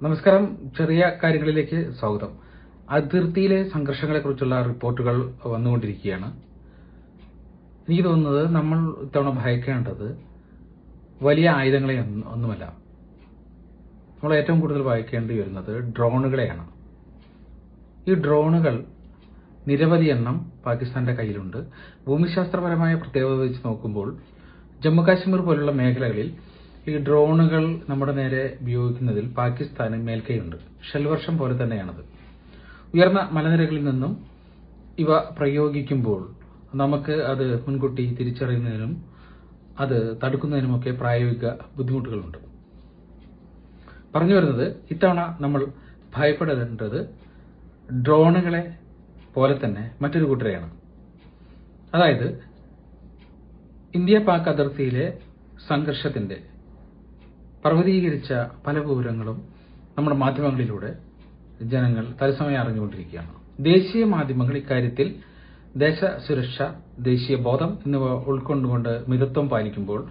നമസ്കാരം. ചെറിയ കാര്യങ്ങളിലേക്ക് സ്വാഗതം. അതിർത്തിയിലെ സംഘർഷങ്ങളെക്കുറിച്ചുള്ള റിപ്പോർട്ടുകൾ വന്നുകൊണ്ടിരിക്കുകയാണ്. എനിക്ക് തോന്നുന്നത് നമ്മൾ ഇത്തവണ ഭയക്കേണ്ടത് വലിയ ആയുധങ്ങളെ ഒന്നുമല്ല. നമ്മൾ ഏറ്റവും കൂടുതൽ ഭയക്കേണ്ടി വരുന്നത് ഡ്രോണുകളെയാണ്. ഈ ഡ്രോണുകൾ നിരവധി എണ്ണം പാകിസ്ഥാന്റെ കയ്യിലുണ്ട്. ഭൂമിശാസ്ത്രപരമായ പ്രത്യേകത വെച്ച് നോക്കുമ്പോൾ ജമ്മുകാശ്മീർ പോലുള്ള മേഖലകളിൽ ഈ ഡ്രോണുകൾ നമ്മുടെ നേരെ ഉപയോഗിക്കുന്നതിൽ പാകിസ്ഥാന് മേൽക്കൈയുണ്ട്. ഷെൽവർഷം പോലെ തന്നെയാണത്. ഉയർന്ന മലനിരകളിൽ നിന്നും ഇവ പ്രയോഗിക്കുമ്പോൾ നമുക്ക് അത് മുൻകൂട്ടി തിരിച്ചറിയുന്നതിനും അത് തടുക്കുന്നതിനുമൊക്കെ പ്രായോഗിക ബുദ്ധിമുട്ടുകളുണ്ട്. പറഞ്ഞു വരുന്നത്, ഇത്തവണ നമ്മൾ ഭയപ്പെടേണ്ടത് ഡ്രോണുകളെ പോലെ തന്നെ മറ്റൊരു കൂട്ടരെയാണ്. അതായത് ഇന്ത്യ പാക് അതിർത്തിയിലെ സംഘർഷത്തിന്റെ പർവ്വതീകരിച്ച പല വിവരങ്ങളും നമ്മുടെ മാധ്യമങ്ങളിലൂടെ ജനങ്ങൾ തത്സമയം അറിഞ്ഞുകൊണ്ടിരിക്കുകയാണ്. ദേശീയ മാധ്യമങ്ങൾ ഇക്കാര്യത്തിൽ ദേശ സുരക്ഷ, ദേശീയ ബോധം എന്നിവ ഉൾക്കൊണ്ടുകൊണ്ട് മിതത്വം പാലിക്കുമ്പോൾ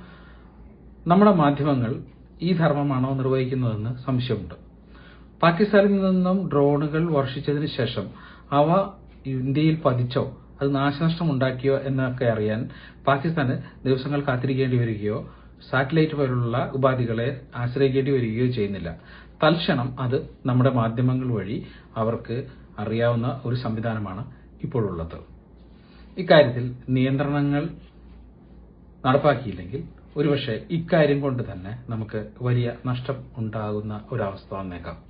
നമ്മുടെ മാധ്യമങ്ങൾ ഈ ധർമ്മമാണോ നിർവഹിക്കുന്നതെന്ന് സംശയമുണ്ട്. പാകിസ്ഥാനിൽ നിന്നും ഡ്രോണുകൾ വർഷിച്ചതിന് ശേഷം അവ ഇന്ത്യയിൽ പതിച്ചോ അത് നാശനഷ്ടം ഉണ്ടാക്കിയോ എന്നൊക്കെ അറിയാൻ പാകിസ്ഥാന് ദിവസങ്ങൾ കാത്തിരിക്കേണ്ടി വരികയോ സാറ്റലൈറ്റ് പോലുള്ള ഉപാധികളെ ആശ്രയിക്കേണ്ടി വരികയോ ചെയ്യുന്നില്ല. തൽക്ഷണം അത് നമ്മുടെ മാധ്യമങ്ങൾ വഴി അവർക്ക് അറിയാവുന്ന ഒരു സംവിധാനമാണ് ഇപ്പോഴുള്ളത്. ഇക്കാര്യത്തിൽ നിയന്ത്രണങ്ങൾ നടപ്പാക്കിയില്ലെങ്കിൽ ഒരുപക്ഷെ ഇക്കാര്യം കൊണ്ട് തന്നെ നമുക്ക് വലിയ നഷ്ടം ഉണ്ടാകുന്ന ഒരവസ്ഥ വന്നേക്കാം.